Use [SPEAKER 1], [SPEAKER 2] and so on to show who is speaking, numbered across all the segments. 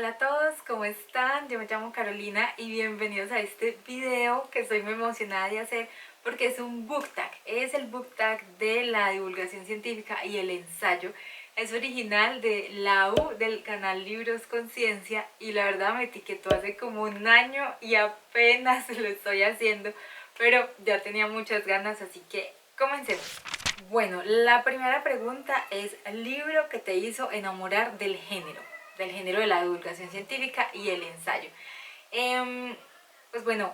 [SPEAKER 1] Hola a todos, ¿cómo están? Yo me llamo Carolina y bienvenidos a este video que estoy muy emocionada de hacer porque es un book tag. Es el book tag de la divulgación científica y el ensayo. Es original de Lau del canal Libros Conciencia y la verdad me etiquetó hace como un año y apenas lo estoy haciendo, pero ya tenía muchas ganas, así que comencemos. Bueno, la primera pregunta es: ¿libro que te hizo enamorar del género de la divulgación científica y el ensayo? Pues bueno,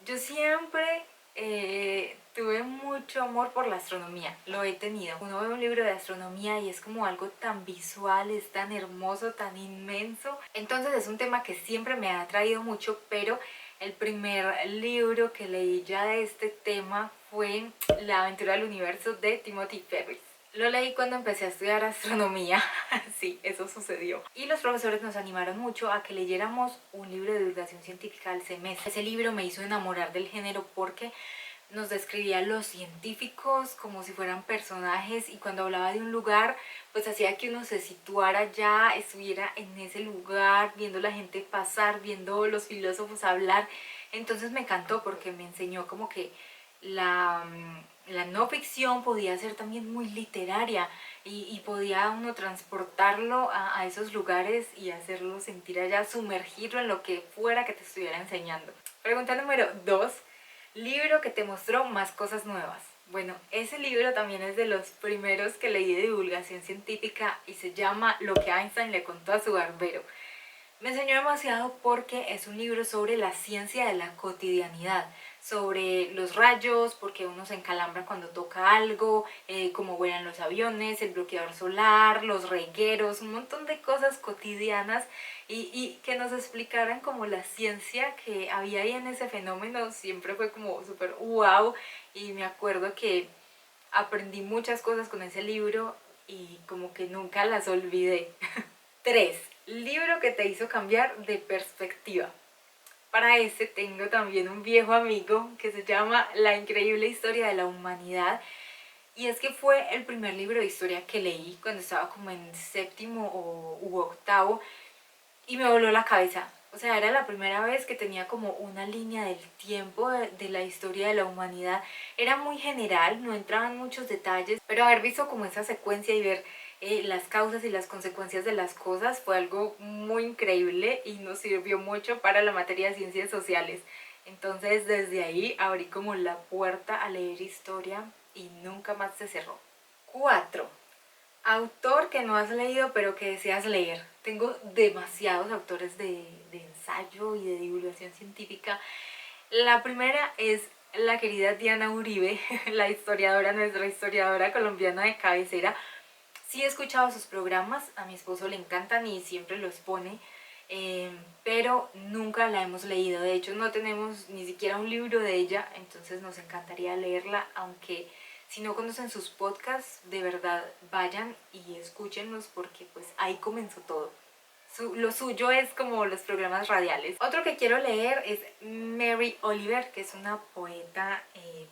[SPEAKER 1] yo siempre tuve mucho amor por la astronomía, lo he tenido. Uno ve un libro de astronomía y es como algo tan visual, es tan hermoso, tan inmenso. Entonces es un tema que siempre me ha atraído mucho, pero el primer libro que leí ya de este tema fue La aventura del universo de Timothy Ferris. Lo leí cuando empecé a estudiar astronomía, sí, eso sucedió. Y los profesores nos animaron mucho a que leyéramos un libro de divulgación científica al semestre. Ese libro me hizo enamorar del género porque nos describía a los científicos como si fueran personajes, y cuando hablaba de un lugar pues hacía que uno se situara ya, estuviera en ese lugar, viendo la gente pasar, viendo los filósofos hablar. Entonces me encantó porque me enseñó como que la no ficción podía ser también muy literaria y podía uno transportarlo a esos lugares y hacerlo sentir allá, sumergirlo en lo que fuera que te estuviera enseñando. Pregunta número 2: libro que te mostró más cosas nuevas. Bueno, ese libro también es de los primeros que leí de divulgación científica y se llama Lo que Einstein le contó a su barbero. Me enseñó demasiado porque es un libro sobre la ciencia de la cotidianidad, sobre los rayos, porque uno se encalambra cuando toca algo, cómo vuelan los aviones, el bloqueador solar, los regueros, un montón de cosas cotidianas y que nos explicaran como la ciencia que había ahí en ese fenómeno. Siempre fue como súper wow, y me acuerdo que aprendí muchas cosas con ese libro y como que nunca las olvidé. 3. Libro que te hizo cambiar de perspectiva. Para este tengo también un viejo amigo que se llama La increíble historia de la humanidad. Y es que fue el primer libro de historia que leí cuando estaba como en séptimo u octavo y me voló la cabeza. O sea, era la primera vez que tenía como una línea del tiempo de la historia de la humanidad. Era muy general, no entraba en muchos detalles, pero haber visto como esa secuencia y ver las causas y las consecuencias de las cosas fue algo muy increíble y nos sirvió mucho para la materia de ciencias sociales. Entonces desde ahí abrí como la puerta a leer historia y nunca más se cerró. 4. Autor que no has leído pero que deseas leer. Tengo demasiados autores de ensayo y de divulgación científica. La primera es la querida Diana Uribe, la historiadora, nuestra historiadora colombiana de cabecera. Sí he escuchado sus programas, a mi esposo le encantan y siempre los pone, pero nunca la hemos leído. De hecho no tenemos ni siquiera un libro de ella, entonces nos encantaría leerla, aunque si no conocen sus podcasts, de verdad vayan y escúchenlos porque pues ahí comenzó todo. Lo suyo es como los programas radiales. Otro que quiero leer es Mary Oliver, que es una poeta,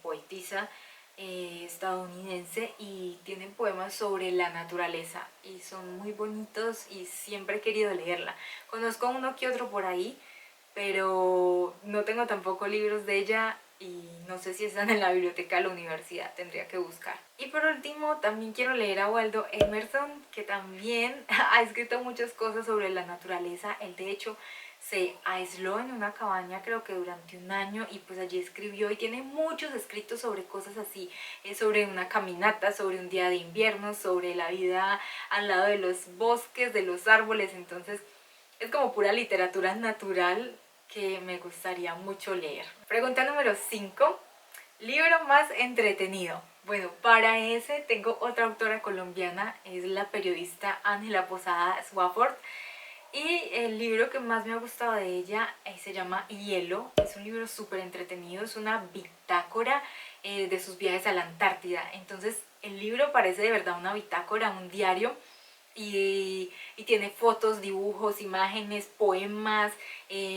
[SPEAKER 1] poetisa estadounidense, y tienen poemas sobre la naturaleza y son muy bonitos y siempre he querido leerla. Conozco uno que otro por ahí, pero no tengo tampoco libros de ella y no sé si están en la biblioteca de la universidad, tendría que buscar. Y por último también quiero leer a Waldo Emerson, que también ha escrito muchas cosas sobre la naturaleza. Él de hecho se aisló en una cabaña creo que durante un año y pues allí escribió y tiene muchos escritos sobre cosas así, sobre una caminata, sobre un día de invierno, sobre la vida al lado de los bosques, de los árboles. Entonces es como pura literatura natural que me gustaría mucho leer. Pregunta número 5. Libro más entretenido. Bueno, para ese tengo otra autora colombiana, es la periodista Ángela Posada Swafford. Y el libro que más me ha gustado de ella se llama Hielo. Es un libro súper entretenido, es una bitácora de sus viajes a la Antártida. Entonces el libro parece de verdad una bitácora, un diario, y tiene fotos, dibujos, imágenes, poemas,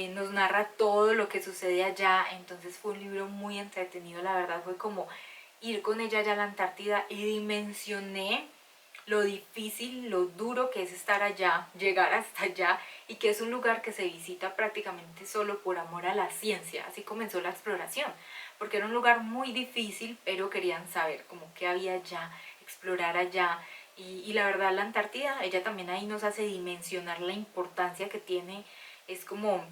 [SPEAKER 1] nos narra todo lo que sucede allá. Entonces fue un libro muy entretenido, la verdad fue como ir con ella allá a la Antártida y dimensioné lo difícil, lo duro que es estar allá, llegar hasta allá, y que es un lugar que se visita prácticamente solo por amor a la ciencia. Así comenzó la exploración, porque era un lugar muy difícil, pero querían saber como qué había allá, explorar allá. Y la verdad, la Antártida, ella también ahí nos hace dimensionar la importancia que tiene. Es como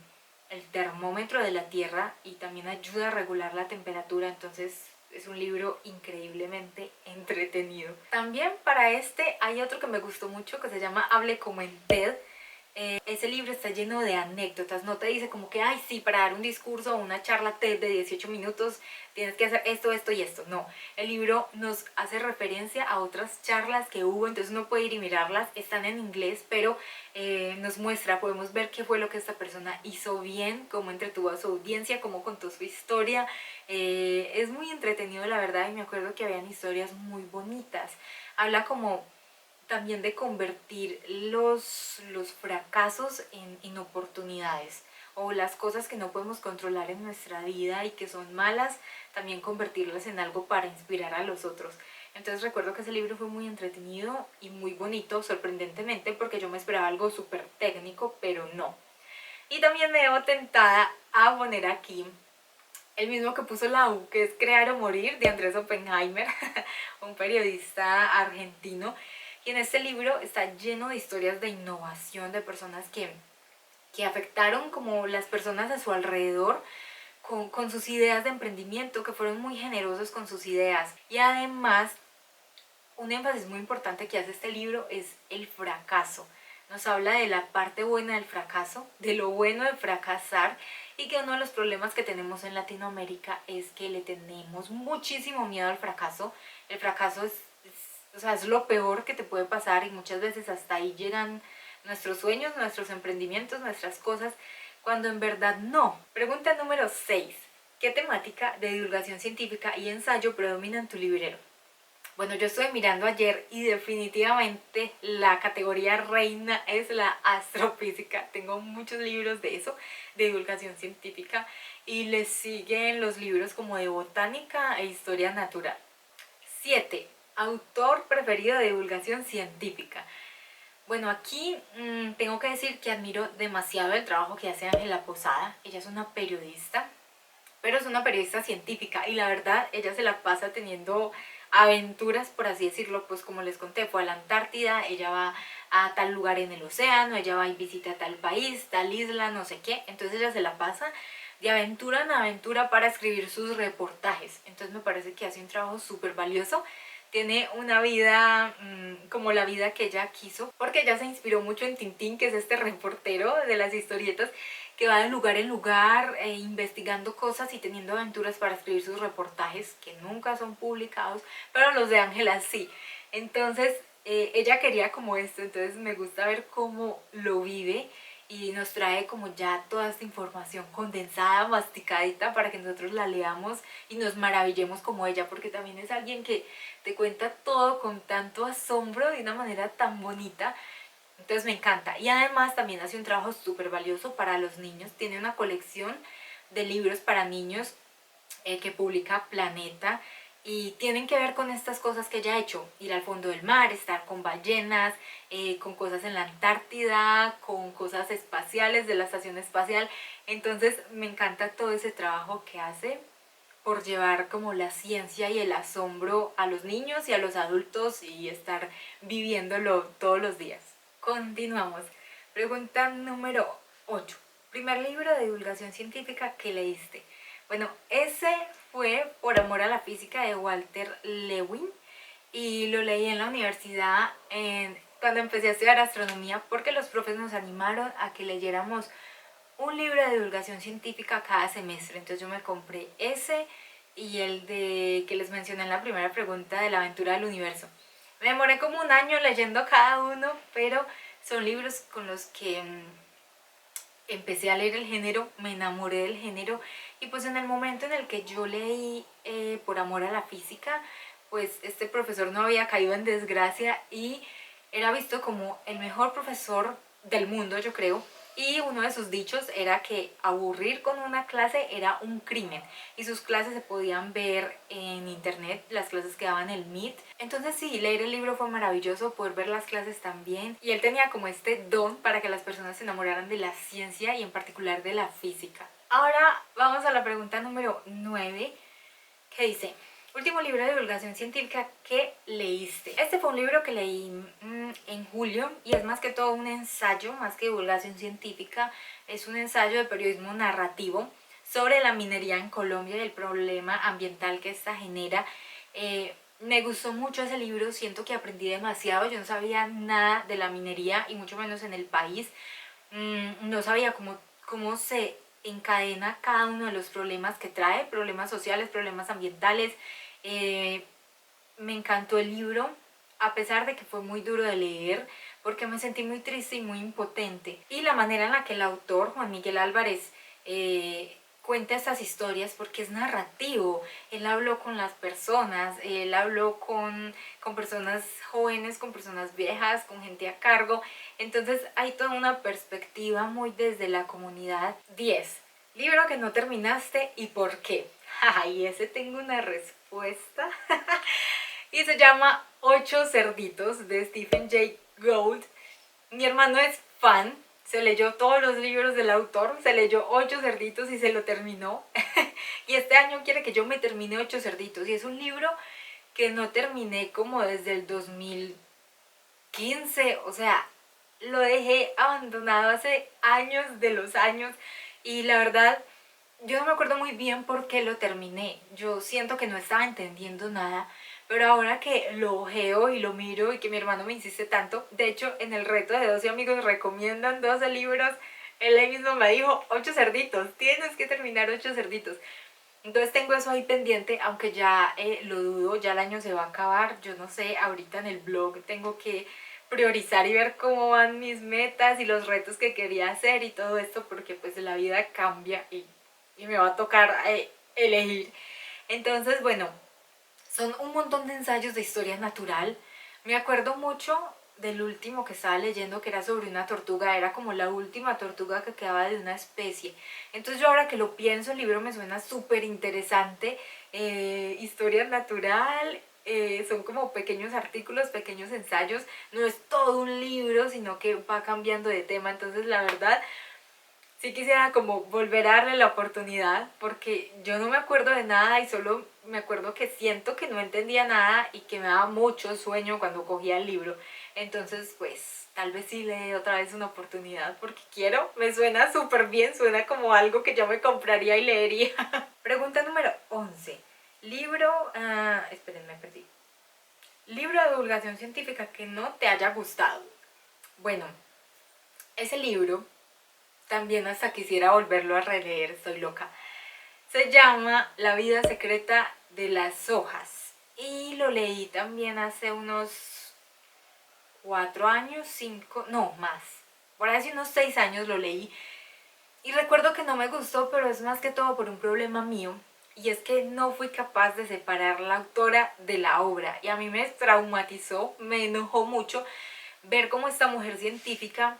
[SPEAKER 1] el termómetro de la Tierra y también ayuda a regular la temperatura. Entonces es un libro increíblemente entretenido. También para este hay otro que me gustó mucho, que se llama Hable como en TED. Ese libro está lleno de anécdotas, no te dice como que, ay, sí, para dar un discurso o una charla TED de 18 minutos tienes que hacer esto, esto y esto. No, el libro nos hace referencia a otras charlas que hubo, entonces uno puede ir y mirarlas, están en inglés, pero nos muestra, podemos ver qué fue lo que esta persona hizo bien, cómo entretuvo a su audiencia, cómo contó su historia. Es muy entretenido, la verdad, y me acuerdo que habían historias muy bonitas. Habla como también de convertir los fracasos en oportunidades, o las cosas que no podemos controlar en nuestra vida y que son malas, también convertirlas en algo para inspirar a los otros. Entonces recuerdo que ese libro fue muy entretenido y muy bonito, sorprendentemente, porque yo me esperaba algo súper técnico, pero no. Y también me veo tentada a poner aquí el mismo que puso la U, que es Crear o Morir, de Andrés Oppenheimer, un periodista argentino. Y en este libro está lleno de historias de innovación, de personas que afectaron como las personas a su alrededor con sus ideas de emprendimiento, que fueron muy generosos con sus ideas. Y además, un énfasis muy importante que hace este libro es el fracaso. Nos habla de la parte buena del fracaso, de lo bueno de fracasar, y que uno de los problemas que tenemos en Latinoamérica es que le tenemos muchísimo miedo al fracaso. El fracaso o sea, es lo peor que te puede pasar, y muchas veces hasta ahí llegan nuestros sueños, nuestros emprendimientos, nuestras cosas, cuando en verdad no. Pregunta número 6. ¿Qué temática de divulgación científica y ensayo predomina en tu librero? Bueno, yo estuve mirando ayer y definitivamente la categoría reina es la astrofísica. Tengo muchos libros de eso, de divulgación científica, y les siguen los libros como de botánica e historia natural. 7. Autor preferido de divulgación científica. Bueno, aquí tengo que decir que admiro demasiado el trabajo que hace Ángela Posada. Ella es una periodista, pero es una periodista científica, y la verdad ella se la pasa teniendo aventuras, por así decirlo. Pues como les conté, fue a la Antártida, ella va a tal lugar en el océano, ella va y visita tal país, tal isla, no sé qué. Entonces ella se la pasa de aventura en aventura para escribir sus reportajes. Entonces me parece que hace un trabajo súper valioso. Tiene una vida como la vida que ella quiso, porque ella se inspiró mucho en Tintín, que es este reportero de las historietas que va de lugar en lugar investigando cosas y teniendo aventuras para escribir sus reportajes, que nunca son publicados, pero los de Ángela sí. Entonces ella quería como esto, entonces me gusta ver cómo lo vive, y nos trae como ya toda esta información condensada, masticadita, para que nosotros la leamos y nos maravillemos como ella, porque también es alguien que te cuenta todo con tanto asombro, de una manera tan bonita. Entonces me encanta. Y además también hace un trabajo súper valioso para los niños. Tiene una colección de libros para niños que publica Planeta, y tienen que ver con estas cosas que ella ha hecho: ir al fondo del mar, estar con ballenas, con cosas en la Antártida, con cosas espaciales de la estación espacial. Entonces me encanta todo ese trabajo que hace por llevar como la ciencia y el asombro a los niños y a los adultos, y estar viviéndolo todos los días. Continuamos. Pregunta número 8. Primer libro de divulgación científica que leíste. Bueno, ese fue Por amor a la física, de Walter Lewin, y lo leí en la universidad cuando empecé a estudiar astronomía, porque los profes nos animaron a que leyéramos un libro de divulgación científica cada semestre. Entonces yo me compré ese y el de que les mencioné en la primera pregunta, de la aventura del universo. Me demoré como un año leyendo cada uno, pero son libros con los que empecé a leer el género, me enamoré del género. Y pues en el momento en el que yo leí Por amor a la física, pues este profesor no había caído en desgracia y era visto como el mejor profesor del mundo, yo creo. y uno de sus dichos era que aburrir con una clase era un crimen y sus clases se podían ver en internet, las clases que daban el Meet. Entonces sí, leer el libro fue maravilloso, poder ver las clases también, y él tenía como este don para que las personas se enamoraran de la ciencia y en particular de la física. Ahora vamos a la pregunta número 9, que dice: último libro de divulgación científica que leíste. Este fue un libro que leí en julio y es más que todo un ensayo, más que divulgación científica, es un ensayo de periodismo narrativo sobre la minería en Colombia y el problema ambiental que esta genera. Me gustó mucho ese libro, siento que aprendí demasiado, yo no sabía nada de la minería y mucho menos en el país. No sabía cómo se encadena cada uno de los problemas que trae, problemas sociales, problemas ambientales. Eh, Me encantó el libro, a pesar de que fue muy duro de leer, porque me sentí muy triste y muy impotente. Y la manera en la que el autor, Juan Miguel Álvarez, cuenta estas historias, porque es narrativo. Él habló con las personas, él habló con personas jóvenes, con personas viejas, con gente a cargo. Entonces hay toda una perspectiva muy desde la comunidad. 10. Libro que no terminaste y por qué. Y ese tengo una respuesta. Y se llama Ocho cerditos de Stephen Jay Gould. Mi hermano es fan, se leyó todos los libros del autor, se leyó Ocho cerditos y se lo terminó. Y este año quiere que yo me termine Ocho cerditos. Y es un libro que no terminé como desde el 2015, o sea, lo dejé abandonado hace años de los años. Y la verdad, yo no me acuerdo muy bien por qué lo terminé. Yo siento que no estaba entendiendo nada, pero ahora que lo ojeo y lo miro y que mi hermano me insiste tanto, de hecho en el reto de 12 amigos recomiendan 12 libros, él mismo me dijo: Ocho cerditos, tienes que terminar Ocho cerditos. Entonces tengo eso ahí pendiente, aunque ya lo dudo, ya el año se va a acabar, yo no sé, ahorita en el blog tengo que priorizar y ver cómo van mis metas y los retos que quería hacer y todo esto, porque pues la vida cambia y me va a tocar elegir. Entonces, bueno, son un montón de ensayos de historia natural. Me acuerdo mucho del último que estaba leyendo, que era sobre una tortuga, era como la última tortuga que quedaba de una especie. Entonces yo ahora que lo pienso, el libro me suena súper interesante. Historia natural, son como pequeños artículos, pequeños ensayos, no es todo un libro, sino que va cambiando de tema. Entonces la verdad, sí quisiera como volver a darle la oportunidad, porque yo no me acuerdo de nada y solo me acuerdo que siento que no entendía nada y que me daba mucho sueño cuando cogía el libro. Entonces pues tal vez sí le dé otra vez una oportunidad, porque quiero, me suena súper bien, suena como algo que yo me compraría y leería. Pregunta número 11. Libro, esperen, me perdí. Libro de divulgación científica que no te haya gustado. Bueno, ese libro también hasta quisiera volverlo a releer, estoy loca. Se llama La vida secreta de las hojas y lo leí también hace unos 4 años, 5, no, más. Por ahí hace unos 6 años lo leí y recuerdo que no me gustó, pero es más que todo por un problema mío, y es que no fui capaz de separar la autora de la obra, y a mí me traumatizó, me enojó mucho ver cómo esta mujer científica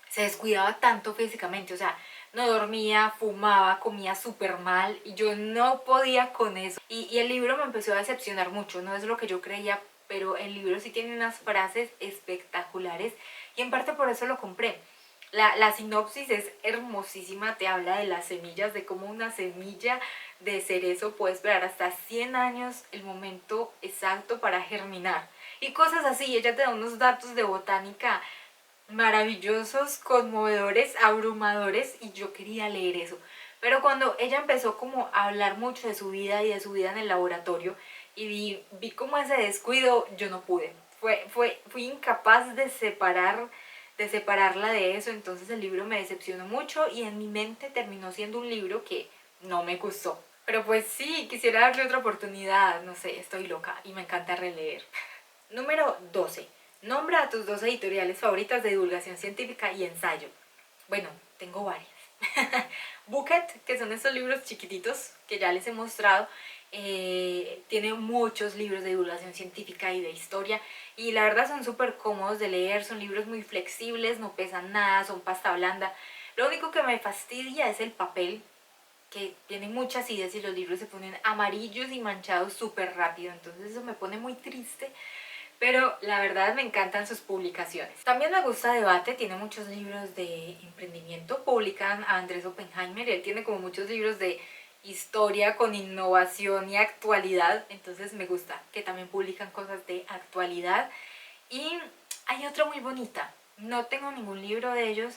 [SPEAKER 1] se descuidaba tanto físicamente. O sea, no dormía, fumaba, comía súper mal y yo no podía con eso. Y el libro me empezó a decepcionar mucho, no es lo que yo creía, pero el libro sí tiene unas frases espectaculares y en parte por eso lo compré. La sinopsis es hermosísima, te habla de las semillas, de cómo una semilla de cerezo puede esperar hasta 100 años el momento exacto para germinar. Y cosas así, ella te da unos datos de botánica maravillosos, conmovedores, abrumadores, y yo quería leer eso. Pero cuando ella empezó como a hablar mucho de su vida y de su vida en el laboratorio y vi como ese descuido, yo no pude. Fui incapaz de separarla de eso. Entonces el libro me decepcionó mucho y en mi mente terminó siendo un libro que no me gustó. Pero pues sí, quisiera darle otra oportunidad, no sé, estoy loca y me encanta releer. Número 12. Nombra a tus dos editoriales favoritas de divulgación científica y ensayo. Bueno, tengo varias. Booklet, que son estos libros chiquititos que ya les he mostrado. Tiene muchos libros de divulgación científica y de historia y la verdad son súper cómodos de leer, son libros muy flexibles, no pesan nada, son pasta blanda. Lo único que me fastidia es el papel, que tiene muchas ideas y los libros se ponen amarillos y manchados súper rápido, entonces eso me pone muy triste, pero la verdad me encantan sus publicaciones. También me gusta Debate, tiene muchos libros de emprendimiento, publican a Andrés Oppenheimer, él tiene como muchos libros de historia con innovación y actualidad, entonces me gusta que también publican cosas de actualidad. Y hay otra muy bonita, no tengo ningún libro de ellos,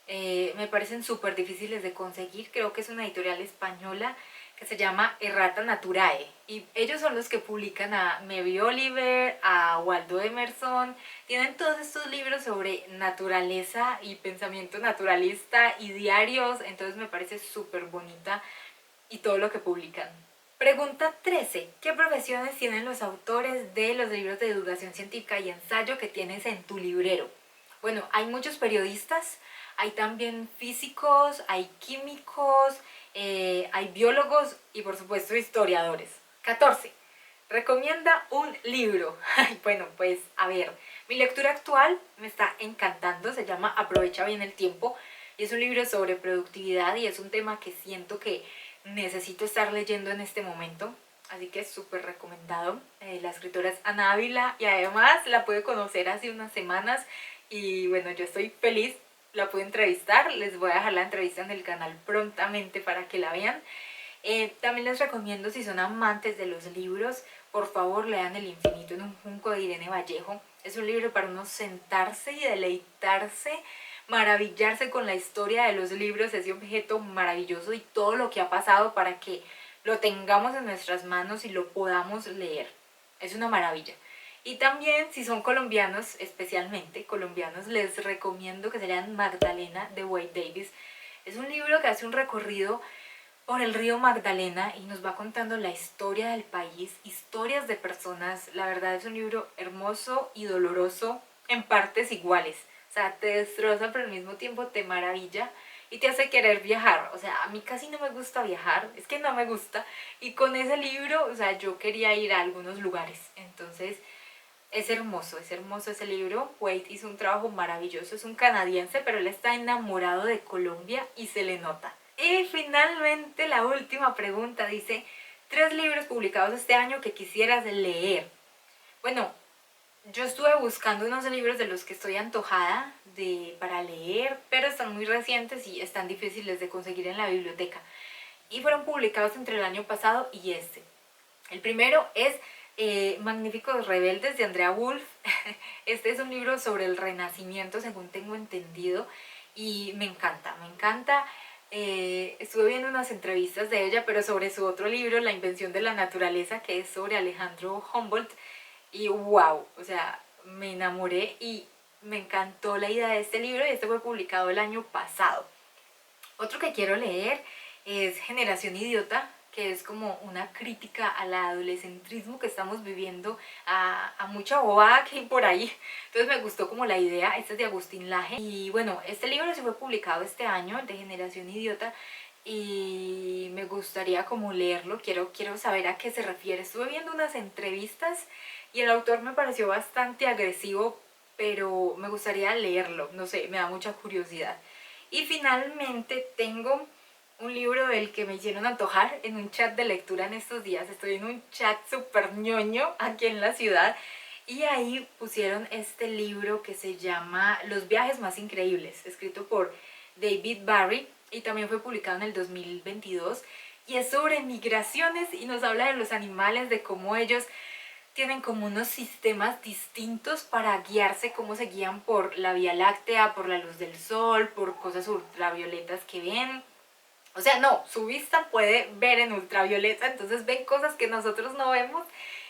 [SPEAKER 1] me parecen súper difíciles de conseguir, creo que es una editorial española que se llama Errata Naturae y ellos son los que publican a Mary Oliver, a Waldo Emerson, tienen todos estos libros sobre naturaleza y pensamiento naturalista y diarios, entonces me parece súper bonita y todo lo que publican. Pregunta 13. ¿Qué profesiones tienen los autores de los libros de divulgación científica y ensayo que tienes en tu librero? Bueno, hay muchos periodistas, hay también físicos, hay químicos, hay biólogos y por supuesto historiadores. 14. Recomienda un libro. Bueno, pues a ver, mi lectura actual me está encantando, se llama Aprovecha bien el tiempo y es un libro sobre productividad y es un tema que siento que necesito estar leyendo en este momento, así que es súper recomendado. La escritora es Ana Ávila y además la pude conocer hace unas semanas y bueno, yo estoy feliz, la pude entrevistar, les voy a dejar la entrevista en el canal prontamente para que la vean. También les recomiendo, si son amantes de los libros, por favor lean El infinito en un junco de Irene Vallejo. Es un libro para uno sentarse y deleitarse, maravillarse con la historia de los libros, ese objeto maravilloso y todo lo que ha pasado para que lo tengamos en nuestras manos y lo podamos leer. Es una maravilla. Y también, si son colombianos, especialmente colombianos, les recomiendo que se lean Magdalena de Wade Davis. Es un libro que hace un recorrido por el río Magdalena y nos va contando la historia del país, historias de personas. La verdad es un libro hermoso y doloroso en partes iguales. O sea, te destroza pero al mismo tiempo te maravilla y te hace querer viajar. O sea, a mí casi no me gusta viajar, es que no me gusta. Y con ese libro, o sea, yo quería ir a algunos lugares. Entonces, es hermoso ese libro. Wade hizo un trabajo maravilloso, es un canadiense, pero él está enamorado de Colombia y se le nota. Y finalmente la última pregunta dice, 3 libros publicados este año que quisieras leer. Bueno, yo estuve buscando unos libros de los que estoy antojada para leer, pero están muy recientes y están difíciles de conseguir en la biblioteca. Y fueron publicados entre el año pasado y este. El primero es Magníficos Rebeldes de Andrea Wolf. Este es un libro sobre el Renacimiento, según tengo entendido, y me encanta, me encanta. Estuve viendo unas entrevistas de ella, pero sobre su otro libro, La invención de la naturaleza, que es sobre Alejandro Humboldt, y wow, o sea, me enamoré y me encantó la idea de este libro y este fue publicado el año pasado. Otro que quiero leer es Generación Idiota, que es como una crítica al adolescentrismo que estamos viviendo, a mucha bobada que hay por ahí. Entonces me gustó como la idea. Este es de Agustín Laje. Y bueno, este libro se fue publicado este año, el de Generación Idiota, y me gustaría como leerlo, quiero saber a qué se refiere. Estuve viendo unas entrevistas y el autor me pareció bastante agresivo, pero me gustaría leerlo, no sé, me da mucha curiosidad. Y finalmente tengo un libro del que me hicieron antojar en un chat de lectura en estos días. Estoy en un chat súper ñoño aquí en la ciudad y ahí pusieron este libro que se llama Los viajes más increíbles, escrito por David Barry y también fue publicado en el 2022 y es sobre migraciones y nos habla de los animales, de cómo ellos tienen como unos sistemas distintos para guiarse, cómo se guían por la Vía Láctea, por la luz del sol, por cosas ultravioletas que ven. O sea, no, su vista puede ver en ultravioleta, entonces ven cosas que nosotros no vemos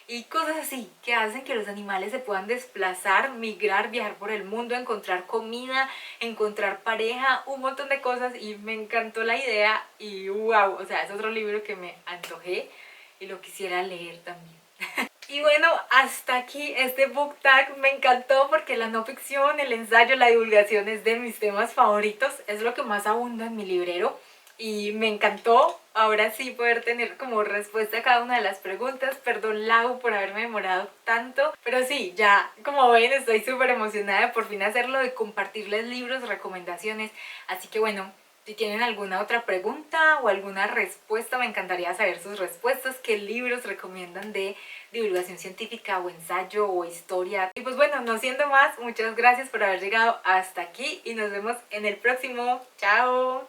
[SPEAKER 1] y cosas así que hacen que los animales se puedan desplazar, migrar, viajar por el mundo, encontrar comida, encontrar pareja, un montón de cosas y me encantó la idea y wow, o sea, es otro libro que me antojé y lo quisiera leer también. Y bueno, hasta aquí este book tag. Me encantó porque la no ficción, el ensayo, la divulgación es de mis temas favoritos. Es lo que más abunda en mi librero. Y me encantó ahora sí poder tener como respuesta a cada una de las preguntas. Perdón, Lau, por haberme demorado tanto. Pero sí, ya como ven estoy súper emocionada de por fin hacerlo, de compartirles libros, recomendaciones. Así que bueno, si tienen alguna otra pregunta o alguna respuesta, me encantaría saber sus respuestas. ¿Qué libros recomiendan de divulgación científica o ensayo o historia? Y pues bueno, no siendo más, muchas gracias por haber llegado hasta aquí y nos vemos en el próximo. ¡Chao!